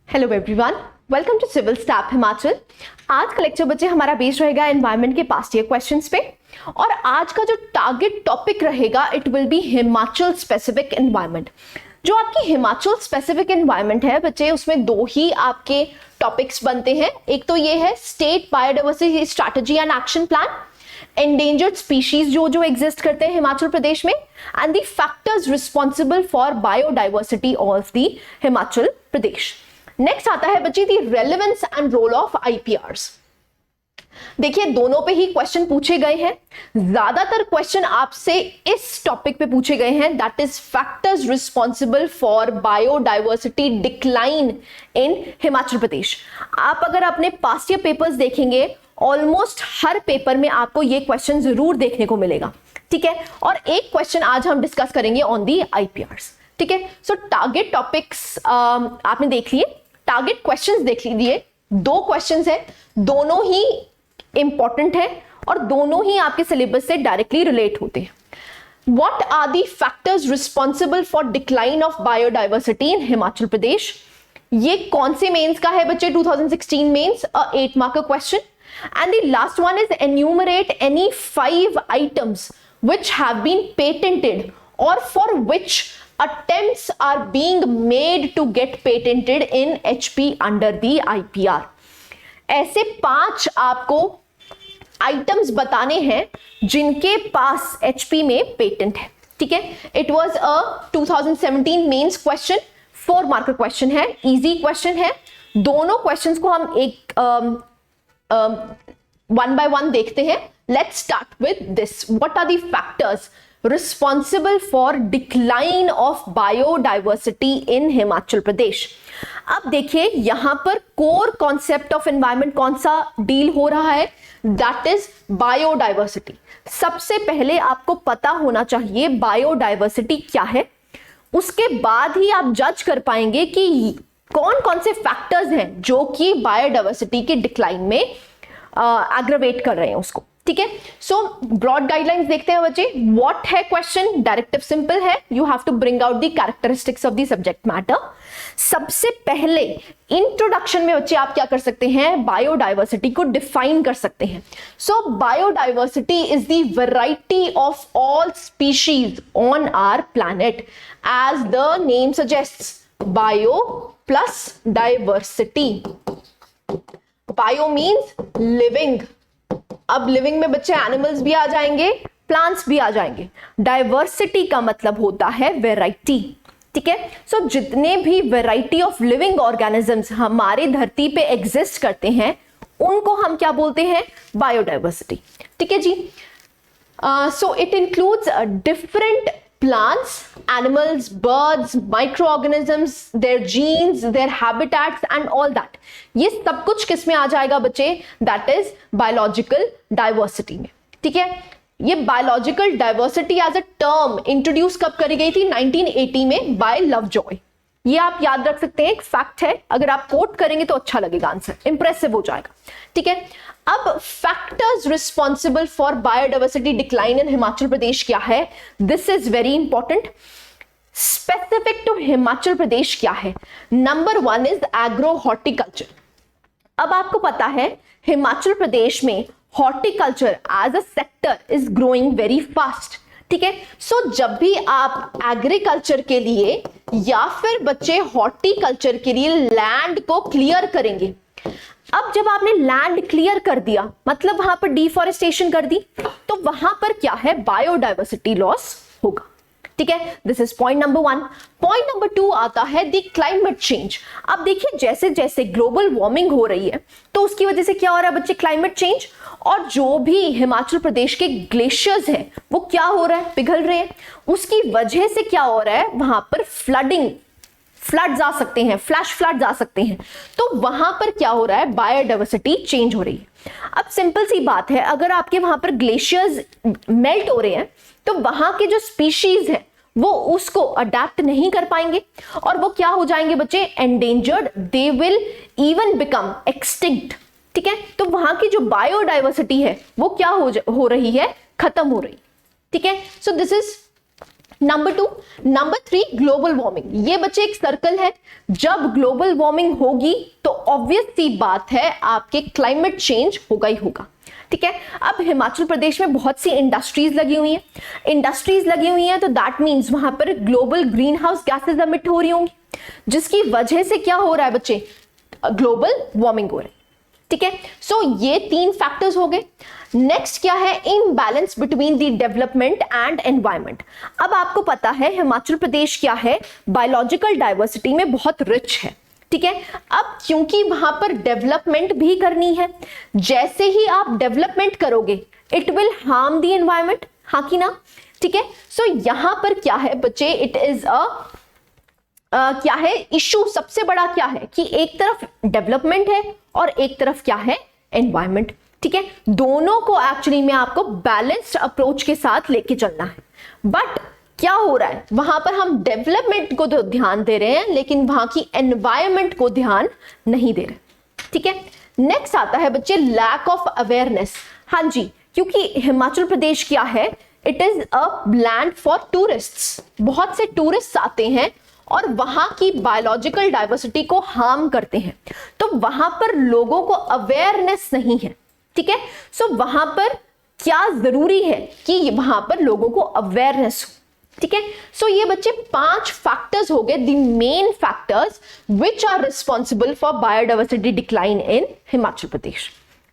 Hello everyone, welcome to civil staff Himachal. आज का lecture बच्चे हमारा बेस्ड रहेगा एनवायरनमेंट के पास्ट ईयर क्वेश्चंस पे, और आज का जो टारगेट टॉपिक रहेगा it will be Himachal specific environment. जो आपकी हिमाचल स्पेसिफिक एनवायरनमेंट है बच्चे, उसमें दो ही आपके टॉपिक्स बनते हैं। एक तो ये है state biodiversity strategy and action plan, endangered species जो एग्जिस्ट करते हैं हिमाचल प्रदेश में, and the factors responsible for biodiversity of the Himachal Pradesh. Next आता है बच्चे दी रेलेवेंस एंड रोल ऑफ आईपीआरस। देखिए दोनों पे ही क्वेश्चन पूछे गए हैं। ज्यादातर क्वेश्चन आपसे इस टॉपिक पे पूछे गए हैं, that is factors responsible for biodiversity decline in Himachal Pradesh. आप अगर अपने पास्ट ईयर पेपर्स देखेंगे, ऑलमोस्ट हर पेपर में आपको ये क्वेश्चन जरूर देखने को मिलेगा, ठीक है। और एक क्वेश्चन आज हम डिस्कस करेंगे ऑन दी आईपीआरस, ठीक है। सो टारगेट टॉपिक्स आपने देख लिए, टारगेट क्वेश्चंस देख लीजिए। दो क्वेश्चंस है, दोनों ही इंपॉर्टेंट है और दोनों ही आपके सिलेबस से डायरेक्टली रिलेट होते हैं। What are the factors responsible for decline of biodiversity in Himachal Pradesh? ये कौन से मेंस का है बच्चे? 2016 mains, 8 mark question. And the last one is enumerate any 5 items which have been patented or for which attempts are being made to get patented in HP under the IPR। ऐसे 5 आपको items बताने हैं जिनके पास HP में patent है, ठीक है। It was a 2017 mains question, 4 mark question है, इजी क्वेश्चन है। दोनों क्वेश्चंस को हम एक वन बाय वन देखते हैं। Let's start with this. What are the factors responsible for decline of biodiversity in Himachal Pradesh? अब देखिए यहां पर कोर कॉन्सेप्ट ऑफ एनवायरनमेंट कौन सा डील हो रहा है, दैट इज बायोडाइवर्सिटी। सबसे पहले आपको पता होना चाहिए बायोडाइवर्सिटी क्या है, उसके बाद ही आप जज कर पाएंगे कि कौन कौन से फैक्टर्स हैं जो कि बायोडाइवर्सिटी के डिक्लाइन में एग्रावेट कर रहे हैं उसको, ठीक है। सो ब्रॉड गाइडलाइंस देखते हैं बच्चे। व्हाट है क्वेश्चन? डायरेक्टिव सिंपल है, you have to bring out the characteristics of the subject matter. सबसे पहले इंट्रोडक्शन में बच्चे आप क्या कर सकते हैं, बायोडाइवर्सिटी को डिफाइन कर सकते हैं। So biodiversity is the variety of all species on our planet, as the name suggests, bio plus diversity. Bio means living, अब लिविंग में बच्चे एनिमल्स भी आ जाएंगे, प्लांट्स भी आ जाएंगे। डाइवर्सिटी का मतलब होता है वैरायटी, ठीक है। सो जितने भी वैरायटी ऑफ लिविंग ऑर्गेनिजम्स हमारे धरती पे एग्जिस्ट करते हैं उनको हम क्या बोलते हैं, बायोडाइवर्सिटी, ठीक है जी। So it includes different plants, animals, birds, microorganisms, their genes, their habitats and all that। ये सब कुछ किस में आ जाएगा बच्चे? That is biological diversity में, ठीक है। ये biological diversity as a term introduce कब करी गई थी? 1980 में बाय लवजॉय। ये आप याद रख सकते हैं, एक फैक्ट है, अगर आप कोट करेंगे तो अच्छा लगेगा, आंसर इंप्रेसिव हो जाएगा, ठीक है। अब factors responsible for biodiversity decline in Himachal Pradesh क्या है? This is very important. Specific to Himachal Pradesh क्या है? Number 1 is agro horticulture. अब आपको पता है हिमाचल प्रदेश में horticulture as a sector is growing very fast, ठीक है। सो जब भी आप एग्रीकल्चर के लिए या फिर बच्चे हॉर्टिकल्चर के लिए लैंड को क्लियर करेंगे, अब जब आपने लैंड क्लियर कर दिया मतलब वहां पर डिफॉरेस्टेशन कर दी, तो वहां पर क्या है, बायोडाइवर्सिटी लॉस होगा, ठीक है। This is point number 1। Point number 2 आता है द क्लाइमेट चेंज। अब देखिए जैसे जैसे ग्लोबल वार्मिंग हो रही है तो उसकी वजह से क्या हो रहा है बच्चे, क्लाइमेट चेंज। और जो भी हिमाचल प्रदेश के ग्लेशियर्स हैं वो क्या हो रहा है, पिघल रहे हैं। उसकी वजह से क्या हो रहा है, वहां पर फ्लड्स आ सकते हैं, फ्लैश फ्लड्स आ सकते हैं। तो वहां पर क्या हो रहा है, बायोडाइवर्सिटी चेंज हो रही है। अब सिंपल सी बात है, अगर आपके वहां पर ग्लेशियर्स मेल्ट हो रहे हैं तो वहां के जो स्पीशीज हैं वो उसको अडेप्ट नहीं कर पाएंगे और वो क्या हो जाएंगे बच्चे, endangered, they will even become extinct, ठीक है। तो वहां की जो बायोडाइवर्सिटी है वो क्या हो रही है, खत्म हो रही, ठीक है। So this is number 3 global warming. ये बच्चे एक सर्कल है, जब ग्लोबल वार्मिंग होगी तो ऑब्वियस सी बात है आपके क्लाइमेट चेंज होगा ही होगा। ठीक है, अब हिमाचल प्रदेश में बहुत सी इंडस्ट्रीज लगी हुई हैं, तो दैट मींस वहां पर global green house gases emit हो रही होंगी, जिसकी वजह से क्या हो रहा है बच्चे, ग्लोबल वार्मिंग हो रहा है। ठीक है, सो ये 3 फैक्टर्स हो गए। नेक्स्ट क्या है, imbalance between the development and environment. अब आपको पता है हिमाचल प्रदेश क्या है, बायोलॉजिकल डाइवर्सिटी में बहुत रिच है। ठीक है, अब क्योंकि वहां पर डेवलपमेंट भी करनी है, जैसे ही आप डेवलपमेंट करोगे it will harm the environment, हाँ कि ना। ठीक है, सो यहां पर क्या है बच्चे, इट इज क्या है इशू, सबसे बड़ा क्या है कि एक तरफ डेवलपमेंट है और एक तरफ क्या है, एनवायरमेंट। ठीक है, दोनों को एक्चुअली में आपको बैलेंस्ड अप्रोच के साथ लेके चलना है। बट क्या हो रहा है, वहां पर हम डेवलपमेंट को तो ध्यान दे रहे हैं लेकिन वहां की एनवायरमेंट को ध्यान नहीं दे रहे। ठीक है, नेक्स्ट आता है बच्चे लैक ऑफ अवेयरनेस। हाँ जी, क्योंकि हिमाचल प्रदेश क्या है, it is a land for tourists. बहुत से टूरिस्ट आते हैं और वहां की बायोलॉजिकल डाइवर्सिटी को हार्म करते हैं, तो वहां पर लोगों को अवेयरनेस नहीं है। ठीक है, सो वहां पर क्या जरूरी है कि वहां पर लोगों को अवेयरनेस हो। ठीक है, सो ये बच्चे 5 फैक्टर्स हो गए, the main factors which are responsible for biodiversity decline in Himachal Pradesh.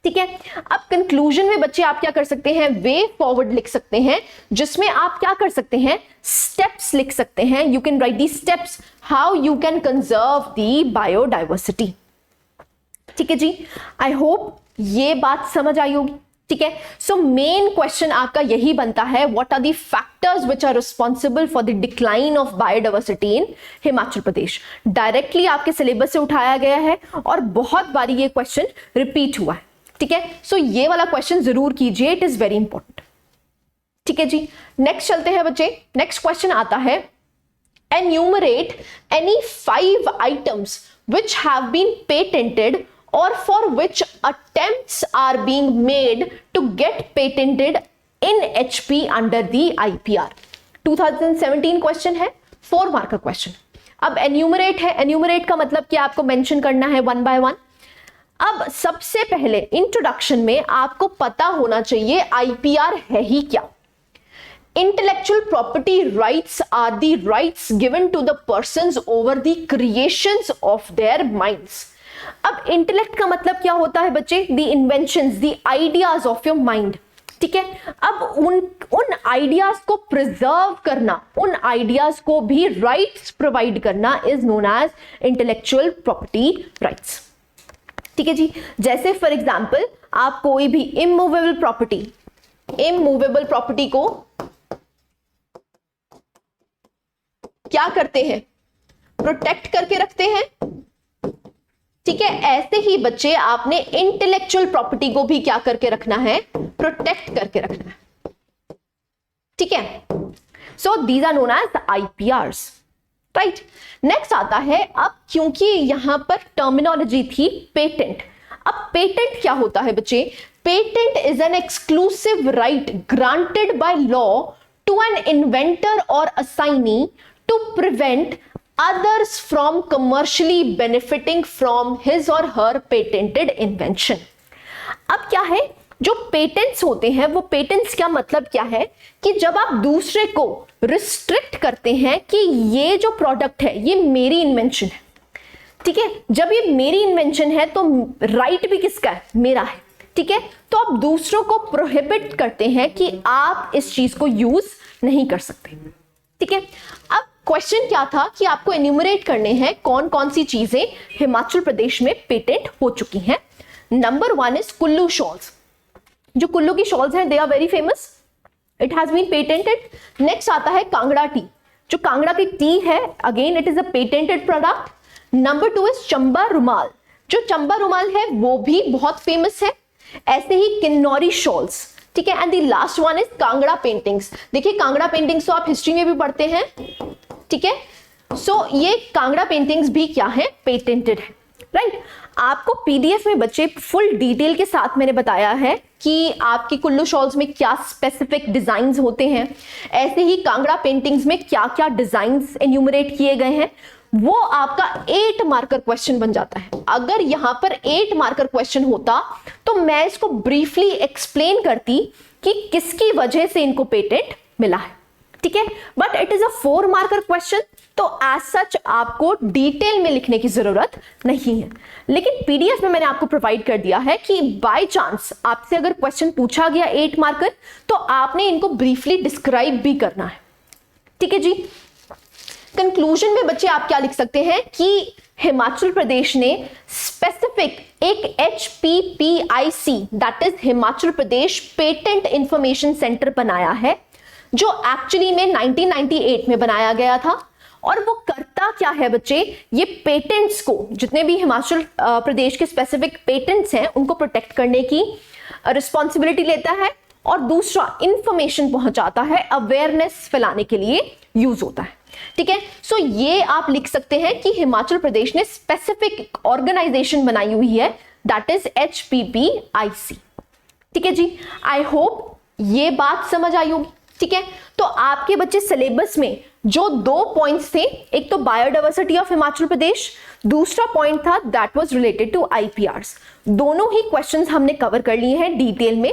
ठीक है, अब कंक्लूजन में बच्चे आप क्या कर सकते हैं, वे फॉरवर्ड लिख सकते हैं, जिसमें आप क्या कर सकते हैं, स्टेप्स लिख सकते हैं। You can write the steps how you can conserve the biodiversity. ठीक है जी, आई होप ये बात समझ आई होगी। ठीक है, सो मेन क्वेश्चन आपका यही बनता है, what are the factors which are responsible for the decline of biodiversity in Himachal Pradesh. Directly आपके सिलेबस से उठाया गया है और बहुत बारी ये क्वेश्चन रिपीट हुआ है। ठीक है, सो ये वाला क्वेश्चन जरूर कीजिए, इट इज वेरी इंपॉर्टेंट। ठीक है जी, नेक्स्ट चलते हैं बच्चे। नेक्स्ट क्वेश्चन आता है, enumerate any 5 items which have been patented or for which attempts are being made to get patented in HP under the IPR। 2017 question है, 4 मार्क का question. अब एन्यूमरेट है, एन्यूमरेट का मतलब क्या, आपको मेंशन करना है 1 by 1। अब सबसे पहले इंट्रोडक्शन में आपको पता होना चाहिए IPR है ही क्या। Intellectual property rights are the rights given to the persons over the creations of their minds। अब इंटेलेक्ट का मतलब क्या होता है बच्चे, the inventions, the ideas of your mind। ठीक है, अब उन आइडियाज को प्रिजर्व करना, उन आइडियाज को भी राइट्स प्रोवाइड करना is known as intellectual property rights. ठीक है जी, जैसे फॉर एग्जाम्पल आप कोई भी इमूवेबल प्रॉपर्टी को क्या करते हैं, प्रोटेक्ट करके रखते हैं। ठीक है, ऐसे ही बच्चे आपने इंटेलेक्चुअल प्रॉपर्टी को भी क्या करके रखना है, प्रोटेक्ट करके रखना है। ठीक है, so these are known as IPRs, right. Next आता है, अब क्योंकि यहां पर टर्मिनोलॉजी थी पेटेंट। अब पेटेंट क्या होता है बच्चे, patent is an exclusive right granted by law to an inventor और assignee to prevent others from commercially benefiting from his or her patented invention। अब क्या है, जो पेटेंट्स होते हैं, वो पेटेंट्स का मतलब क्या है कि जब आप दूसरे को रिस्ट्रिक्ट करते हैं कि ये जो प्रोडक्ट है ये मेरी इन्वेंशन है। ठीक है, जब ये मेरी इन्वेंशन है तो राइट भी किसका है, मेरा है। ठीक है, तो आप दूसरों को प्रोहिबिट करते हैं कि आप इस चीज को यूज नहीं कर सकते। ठीक है, अब क्वेश्चन क्या था कि आपको एन्यूमरेट करने हैं कौन कौन सी चीजें हिमाचल प्रदेश में पेटेंट हो चुकी हैं। Number 1 is Kullu shawls. जो कुल्लू की शॉल्स हैं, they are very famous, it has been patented. Next आता है कांगड़ा टी। जो कांगड़ा की टी है, again it is a patented product. Number 2 is Chamba rumal. जो चंबा रुमाल है वो भी बहुत फेमस है। ऐसे ही किन्नौरी शॉल्स। ठीक है, and the last one is Kangra paintings. देखिए कांगड़ा पेंटिंग्स तो आप हिस्ट्री में भी पढ़ते हैं। ठीक है, सो ये कांगड़ा पेंटिंग्स भी क्या है, पेटेंटेड है। राइट। आपको पीडीएफ में बच्चे फुल डिटेल के साथ मैंने बताया है कि आपकी कुल्लू शॉल्स में क्या स्पेसिफिक डिजाइन्स होते हैं, ऐसे ही कांगड़ा पेंटिंग्स में क्या क्या डिजाइन्स एन्यूमरेट किए गए हैं। वो आपका 8 मार्कर क्वेश्चन बन जाता है। अगर यहां पर 8 मार्कर क्वेश्चन होता तो मैं इसको ब्रीफली एक्सप्लेन करती कि किसकी वजह से इनको पेटेंट मिला है, ठीक है। But it is a 4 marker question, तो एज सच आपको डिटेल में लिखने की जरूरत नहीं है। लेकिन पीडीएफ में मैंने आपको प्रोवाइड कर दिया है कि बाय चांस आपसे अगर क्वेश्चन पूछा गया 8 मार्कर, तो आपने इनको ब्रीफली डिस्क्राइब भी करना है, ठीक है जी। कंक्लूजन में बच्चे आप क्या लिख सकते हैं कि हिमाचल प्रदेश ने स्पेसिफिक एक HPPIC that is Himachal Pradesh patent information centre बनाया है, जो एक्चुअली में 1998 में बनाया गया था। और वो करता क्या है बच्चे, ये पेटेंट्स को, जितने भी हिमाचल प्रदेश के स्पेसिफिक पेटेंट्स हैं उनको प्रोटेक्ट करने की रिस्पॉन्सिबिलिटी लेता है, और दूसरा इंफॉर्मेशन पहुंचाता है, अवेयरनेस फैलाने के लिए यूज होता है, ठीक है। सो ये आप लिख सकते हैं कि हिमाचल प्रदेश ने स्पेसिफिक ऑर्गेनाइजेशन बनाई हुई है दैट इज HPPIC, ठीक है जी। आई होप ये बात समझ आई होगी, ठीक है। तो आपके बच्चे सिलेबस में जो 2 पॉइंट्स थे, एक तो बायोडाइवर्सिटी ऑफ हिमाचल प्रदेश, दूसरा पॉइंट था that was related to IPRs। दोनों ही क्वेश्चंस हमने कवर कर लिए हैं डिटेल में।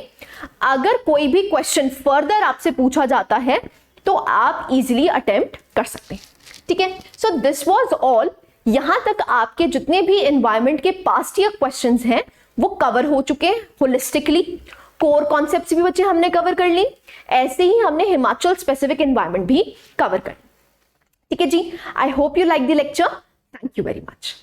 अगर कोई भी क्वेश्चन फर्दर आपसे पूछा जाता है तो आप इजीली अटेम्प्ट कर सकते हैं, ठीक है। So this was all. यहां तक आपके जितने भी एनवायरनमेंट के पास्ट ईयर क्वेश्चंस हैं वो कवर हो चुके हैं होलिस्टिकली। कोर कॉन्सेप्ट्स भी बच्चे हमने कवर कर ली, ऐसे ही हमने हिमाचल स्पेसिफिक एनवायरनमेंट भी कवर कर, ठीक है जी। I hope you like the lecture. Thank you very much.